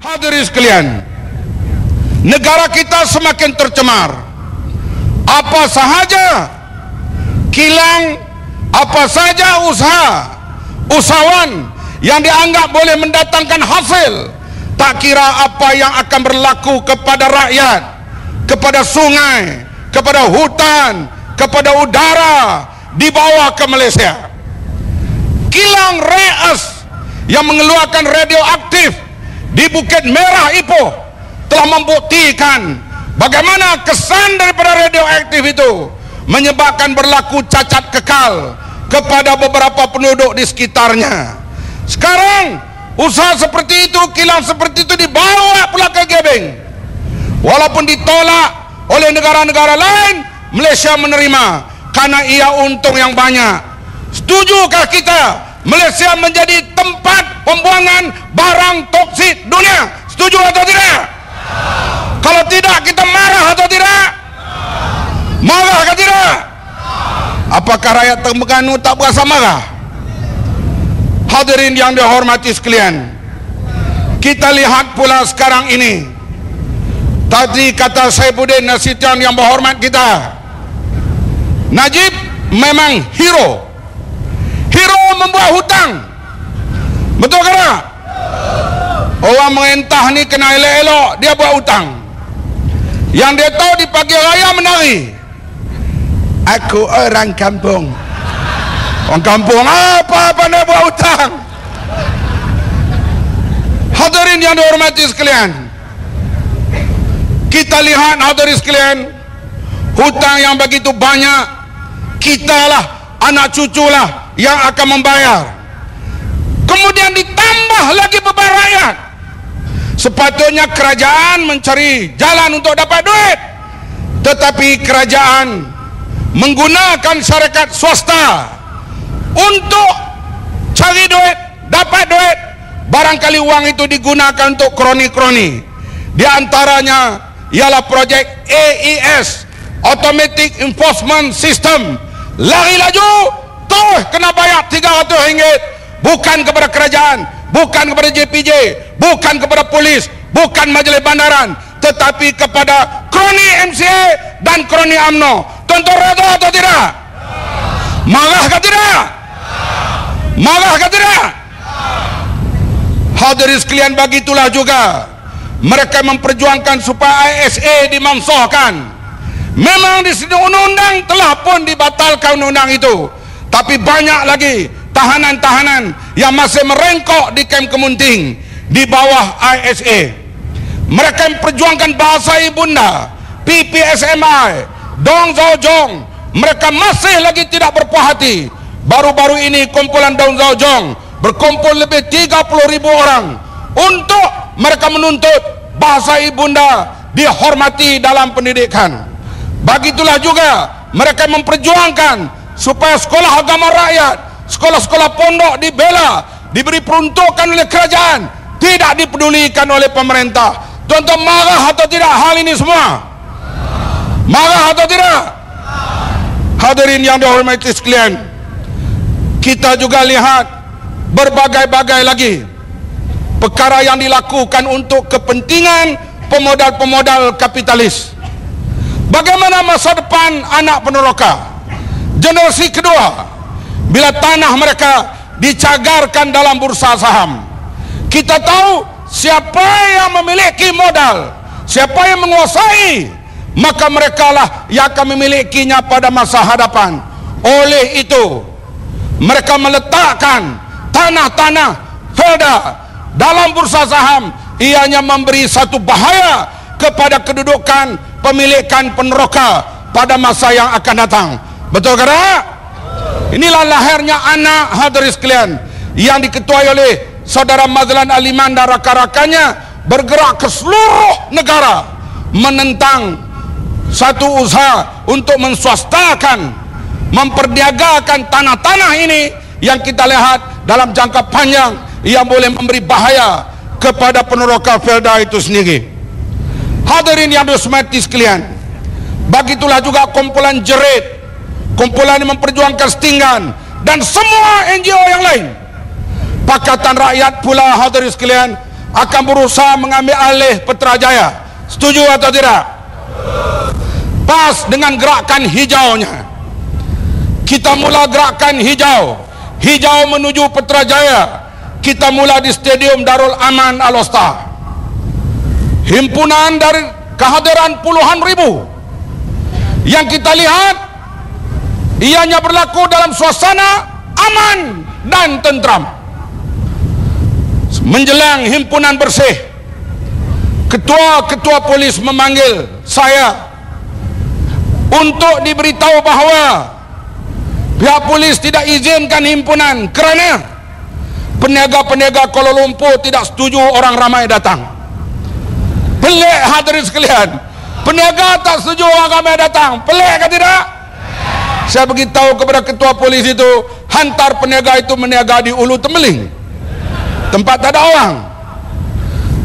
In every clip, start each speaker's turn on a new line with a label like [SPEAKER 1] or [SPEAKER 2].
[SPEAKER 1] Hadirin sekalian, negara kita semakin tercemar. Apa sahaja kilang, apa saja usahawan yang dianggap boleh mendatangkan hasil, tak kira apa yang akan berlaku kepada rakyat, kepada sungai, kepada hutan, kepada udara, dibawa ke Malaysia. Kilang Reas yang mengeluarkan radioaktif di Bukit Merah Ipoh telah membuktikan bagaimana kesan daripada radioaktif itu menyebabkan berlaku cacat kekal kepada beberapa penduduk di sekitarnya. Sekarang usaha seperti itu, kilang seperti itu dibawa pula ke Gebeng. Walaupun ditolak oleh negara-negara lain, Malaysia menerima karena ia untung yang banyak. Setujukah kita Malaysia menjadi tempat pembuangan barang toksik dunia? Setuju atau tidak? Kalau tidak, kita marah atau tidak? Marah atau tidak? Apakah rakyat Terengganu tak berasa marah? Hadirin yang dihormati sekalian, kita lihat pula sekarang ini. Tadi kata Saifuddin Nasution yang berhormat kita, Najib memang hero. Hero membuat hutang. Betul ke tak? Orang merintah ni kena elok-elok, dia buat hutang. Yang dia tahu di pagi raya menari, aku orang kampung. Orang kampung apa pandai buat hutang? Hadirin yang dihormati sekalian, kita lihat hadirin sekalian, hutang yang begitu banyak, kita lah, anak cucu lah yang akan membayar. Kemudian ditambah lagi beban rakyat. Sepatutnya kerajaan mencari jalan untuk dapat duit, tetapi kerajaan menggunakan syarikat swasta untuk cari duit, dapat duit. Barangkali uang itu digunakan untuk kroni-kroni. Di antaranya ialah projek AES, Automatic Enforcement System. Lari laju, tuh kena bayar RM300, bukan kepada kerajaan, bukan kepada JPJ, bukan kepada polis, bukan majlis bandaran, tetapi kepada kroni MCA dan kroni UMNO. Tuan-tuan reda atau tidak? Marah ke tidak? Marah ke tidak? Hadirin sekalian, begitulah juga mereka memperjuangkan supaya ISA dimansuhkan. Memang di sini undang-undang telah pun dibatalkan undang-undang itu, tapi banyak lagi tahanan-tahanan yang masih merengkok di kamp Kemunting di bawah ISA. Mereka memperjuangkan bahasa ibunda, PPSMI, Dong Zau Jong. Mereka masih lagi tidak berpuas hati. Baru-baru ini kumpulan Dong Zau Jong berkumpul lebih 30.000 orang untuk mereka menuntut bahasa ibunda dihormati dalam pendidikan. Begitulah juga mereka memperjuangkan supaya sekolah agama rakyat, sekolah-sekolah pondok dibela, diberi peruntukan oleh kerajaan, tidak dipedulikan oleh pemerintah. Tuan-tuan marah atau tidak hal ini semua? Marah atau tidak? Hadirin yang dihormati sekalian, kita juga lihat berbagai-bagai lagi perkara yang dilakukan untuk kepentingan pemodal-pemodal kapitalis. Bagaimana masa depan anak peneroka generasi kedua bila tanah mereka dicagarkan dalam bursa saham? Kita tahu siapa yang memiliki modal, siapa yang menguasai, maka mereka lah yang akan memilikinya pada masa hadapan. Oleh itu mereka meletakkan tanah-tanah felda dalam bursa saham. Ianya memberi satu bahaya kepada kedudukan pemilikan peneroka pada masa yang akan datang. Betul ke tak? Inilah lahirnya anak hadirin sekalian yang diketuai oleh saudara Mazlan Aliman dan rakan-rakannya bergerak ke seluruh negara menentang satu usaha untuk menswastakan, memperniagakan tanah-tanah ini yang kita lihat dalam jangka panjang yang boleh memberi bahaya kepada peneroka felda itu sendiri. Hadirin yang dihormati sekalian, begitulah juga kumpulan Jerit, kumpulan yang memperjuangkan Setinggan dan semua NGO yang lain. Pakatan Rakyat pula hadirin sekalian akan berusaha mengambil alih Putrajaya. Setuju atau tidak? Pas dengan gerakan hijaunya. Kita mula gerakan hijau. Hijau menuju Putrajaya. Kita mula di Stadium Darul Aman Al-Usta. Himpunan dari kehadiran puluhan ribu. Yang kita lihat, ianya berlaku dalam suasana aman dan tentram. Menjelang himpunan bersih, ketua-ketua polis memanggil saya untuk diberitahu bahawa pihak polis tidak izinkan himpunan kerana peniaga-peniaga Kuala Lumpur tidak setuju orang ramai datang. Pelik hadirin sekalian, peniaga tak setuju orang ramai datang. Pelik ke tidak? Saya beritahu kepada ketua polis itu, hantar peniaga itu meniaga di Ulu Tembeling, tempat tak ada orang.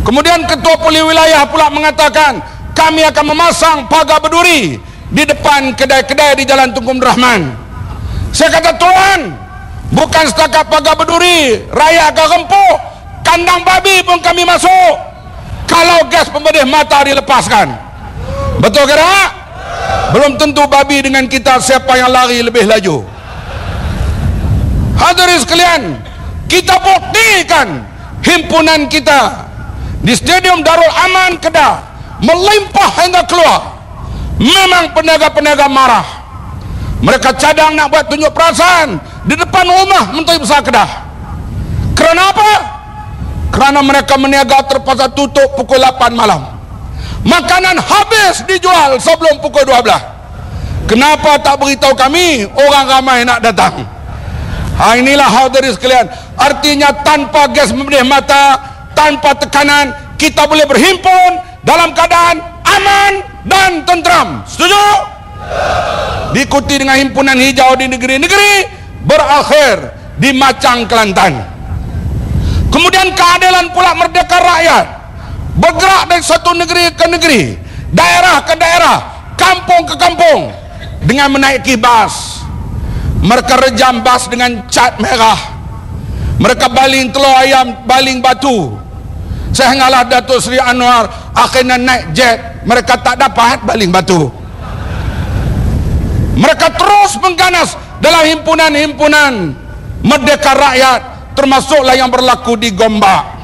[SPEAKER 1] Kemudian ketua polis wilayah pula mengatakan, kami akan memasang pagar berduri di depan kedai-kedai di Jalan Tunku Abdul Rahman. Saya kata, tuan, bukan setakat pagar berduri, rakyat akan rempuk, kandang babi pun kami masuk kalau gas pembedih mata dilepaskan. Betul ke tak? Belum tentu babi dengan kita siapa yang lari lebih laju. Hadirin sekalian, kita buktikan himpunan kita di Stadium Darul Aman Kedah melimpah hingga keluar. Memang peniaga-peniaga marah. Mereka cadang nak buat tunjuk perasaan di depan rumah Menteri Besar Kedah. Kerana apa? Kerana mereka meniaga terpaksa tutup pukul 8 malam. Makanan habis dijual sebelum pukul 12. Kenapa tak beritahu kami? Orang ramai nak datang. Inilah hadirin sekalian. Artinya tanpa gas pembedih mata, tanpa tekanan, kita boleh berhimpun dalam keadaan aman dan tentram. Setuju? Diikuti dengan himpunan hijau di negeri-negeri, berakhir di Macang, Kelantan. Kemudian keadilan pula Merdeka Rakyat bergerak dari satu negeri ke negeri, daerah ke daerah, kampung ke kampung, dengan menaiki bas. Mereka rejam bas dengan cat merah. Mereka baling telur ayam, baling batu. Sehinggalah Datuk Seri Anwar akhirnya naik jet. Mereka tak dapat baling batu. Mereka terus mengganas dalam himpunan-himpunan Merdeka Rakyat, termasuklah yang berlaku di Gombak.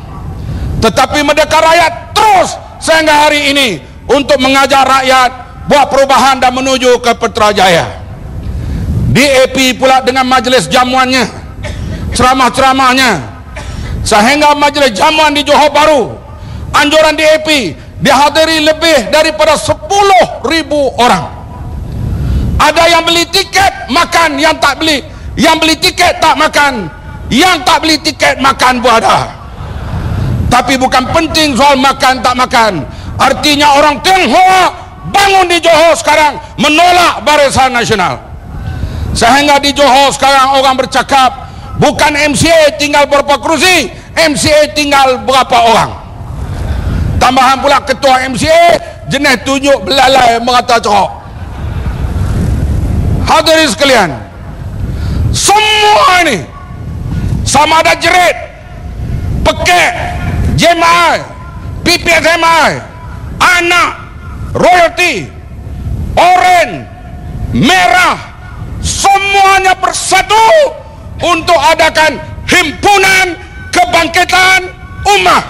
[SPEAKER 1] Tetapi Merdeka Rakyat terus sehingga hari ini untuk mengajar rakyat buat perubahan dan menuju ke Putrajaya. DAP pula dengan majlis jamuannya, ceramah-ceramahnya, sehingga majlis jamuan di Johor Bahru, anjuran DAP dihadiri lebih daripada 10,000 orang. Ada yang beli tiket makan, yang tak beli, yang beli tiket tak makan, yang tak beli tiket makan pun ada. Tapi bukan penting soal makan tak makan. Artinya orang Tionghoa bangun di Johor sekarang menolak Barisan Nasional. Sehingga di Johor sekarang orang bercakap, bukan MCA tinggal berapa kerusi, MCA tinggal berapa orang. Tambahan pula ketua MCA jenis tunjuk belalai merata cerok. Hadirin sekalian, semua ini sama ada jerit, pekek, JMI, PPSMI, anak, royalty, oren, merah, semuanya bersatu untuk adakan himpunan kebangkitan ummah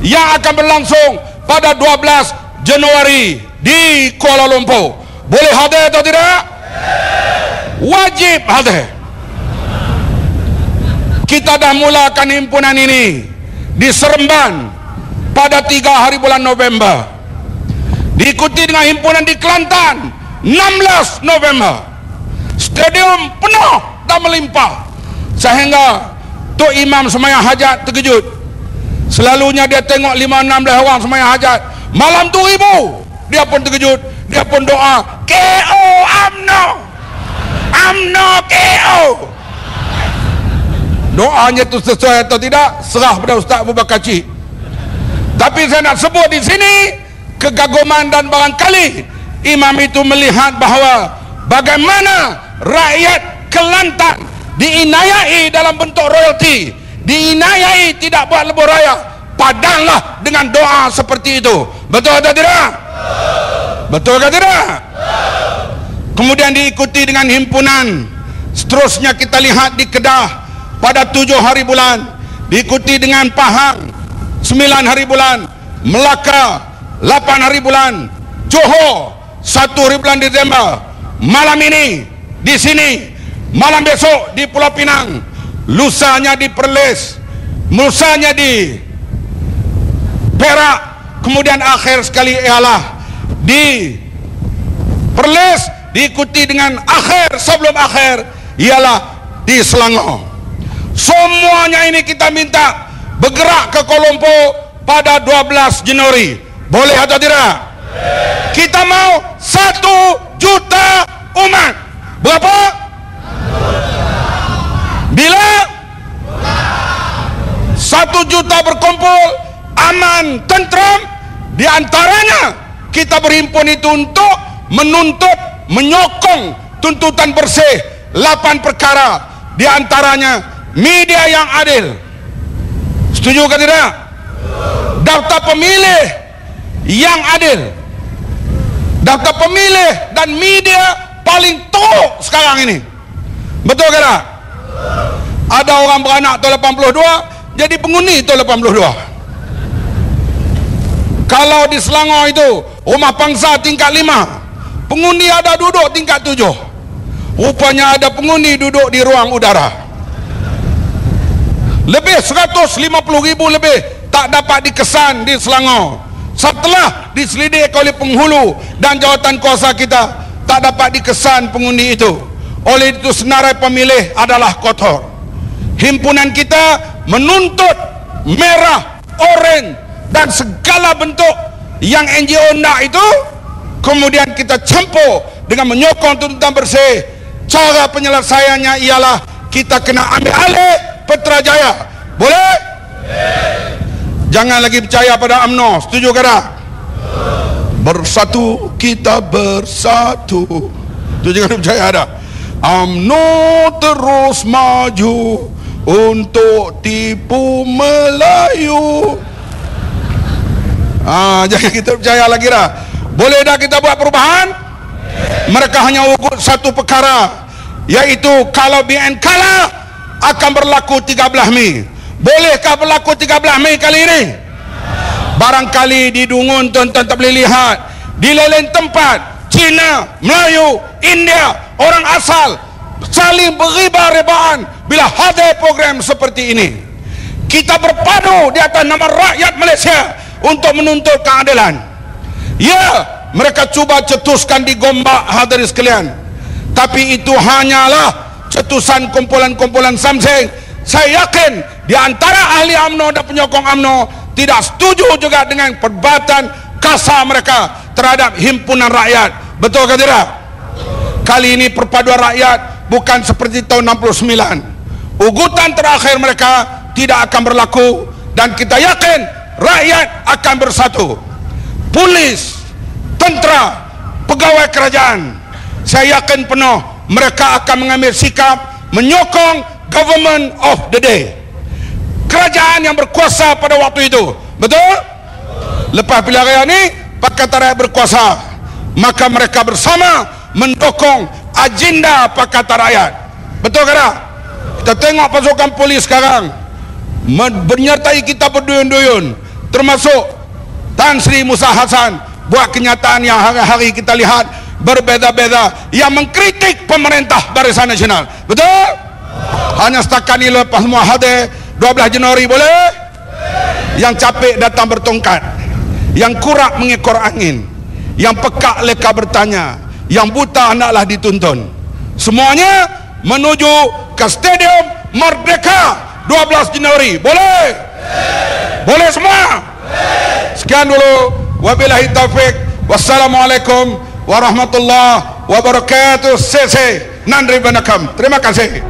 [SPEAKER 1] yang akan berlangsung pada 12 Januari di Kuala Lumpur. Boleh hadir atau tidak? Wajib hadir. Kita dah mulakan himpunan ini di Seremban pada 3 hari bulan November. Diikuti dengan himpunan di Kelantan 16 November. Stadium penuh dan melimpah. Sehingga Tok Imam sembahyang hajat terkejut. Selalunya dia tengok 5-16 orang sembahyang hajat. Malam tu ibu, dia pun terkejut. Dia pun doa, KO UMNO, UMNO KO. Doanya itu sesuai atau tidak serah pada Ustaz Abu Bakar Cik. Tapi saya nak sebut di sini kegaguman, dan barangkali imam itu melihat bahawa bagaimana rakyat Kelantan diinayai dalam bentuk royalty, diinayai tidak buat lebuh raya, padanglah dengan doa seperti itu. Betul atau tidak? Betul atau tidak? Kemudian diikuti dengan himpunan. Seterusnya kita lihat di Kedah pada 7 hari bulan, diikuti dengan Pahang 9 hari bulan, Melaka 8 hari bulan, Johor 1 hari bulan Desember. Malam ini di sini, malam besok di Pulau Pinang, lusanya di Perlis, lusanya di Perak, kemudian akhir sekali ialah di Perlis, diikuti dengan akhir sebelum akhir ialah di Selangor. Semuanya ini kita minta bergerak ke Kuala Lumpur pada 12 Januari. Boleh atau tidak? Kita mau 1 juta umat. Berapa? Bila 1 juta berkumpul, aman, tentram, di antaranya kita berhimpun itu untuk menuntut, menyokong tuntutan bersih 8 perkara, di antaranya media yang adil. Setuju ke tidak? Daftar pemilih yang adil, daftar pemilih dan media paling teruk sekarang ini. Betul ke tak? Ada orang beranak tahun 82 jadi pengundi tahun 82. Kalau di Selangor itu rumah pangsa tingkat 5, pengundi ada duduk tingkat 7. Rupanya ada pengundi duduk di ruang udara. Lebih 150,000 lebih tak dapat dikesan di Selangor. Setelah diselidik oleh penghulu dan jawatan kuasa kita, tak dapat dikesan pengundi itu. Oleh itu senarai pemilih adalah kotor. Himpunan kita menuntut merah, oranye dan segala bentuk yang NGO nak itu, kemudian kita campur dengan menyokong tuntutan bersih. Cara penyelesaiannya ialah kita kena ambil alih Putrajaya. Boleh? Jangan lagi percaya pada UMNO. Setuju ke tak? Bersatu kita bersatu. Itu jangan percaya ada. UMNO terus maju untuk tipu Melayu. Jangan kita percaya lagi dah. Boleh dah kita buat perubahan? Mereka hanya ukur satu perkara, yaitu kalau BN kalah akan berlaku 13 Mei. Bolehkah berlaku 13 Mei kali ini? Barangkali di Dungun tuan-tuan tak boleh lihat, di lain tempat Cina, Melayu, India, orang asal saling beriba-ribaan bila hadir program seperti ini. Kita berpadu di atas nama rakyat Malaysia untuk menuntut keadilan. Ya, mereka cuba cetuskan di Gombak hadirin sekalian, tapi itu hanyalah cetusan kumpulan-kumpulan samseng. Saya yakin di antara ahli UMNO dan penyokong UMNO tidak setuju juga dengan perbuatan kasar mereka terhadap himpunan rakyat. Betul ke tidak? Kali ini perpaduan rakyat bukan seperti tahun 69. Ugutan terakhir mereka tidak akan berlaku, dan kita yakin rakyat akan bersatu. Polis, tentera, pegawai kerajaan, saya yakin penuh mereka akan mengambil sikap menyokong government of the day, kerajaan yang berkuasa pada waktu itu. Betul? Lepas pilihan raya ni Pakatan Rakyat berkuasa, maka mereka bersama mendukung agenda Pakatan Rakyat. Betul ke tak? Kita tengok pasukan polis sekarang menyertai kita berduyun-duyun, termasuk Tan Sri Musa Hasan buat kenyataan yang hari-hari kita lihat berbeza-beza, yang mengkritik pemerintah Barisan Nasional. Betul? Hanya setakat ini lepas semua hadir 12 Januari boleh? Yang capek datang bertongkat, yang kurak mengekor angin, yang pekak leka bertanya, yang buta hendaklah dituntun. Semuanya menuju ke Stadium Merdeka 12 Januari. Boleh? Boleh semua? Sekian dulu. Wabillahi taufik. Wassalamualaikum warahmatullahi wabarakatuh. Sese. Nandri Banakam. Terima kasih.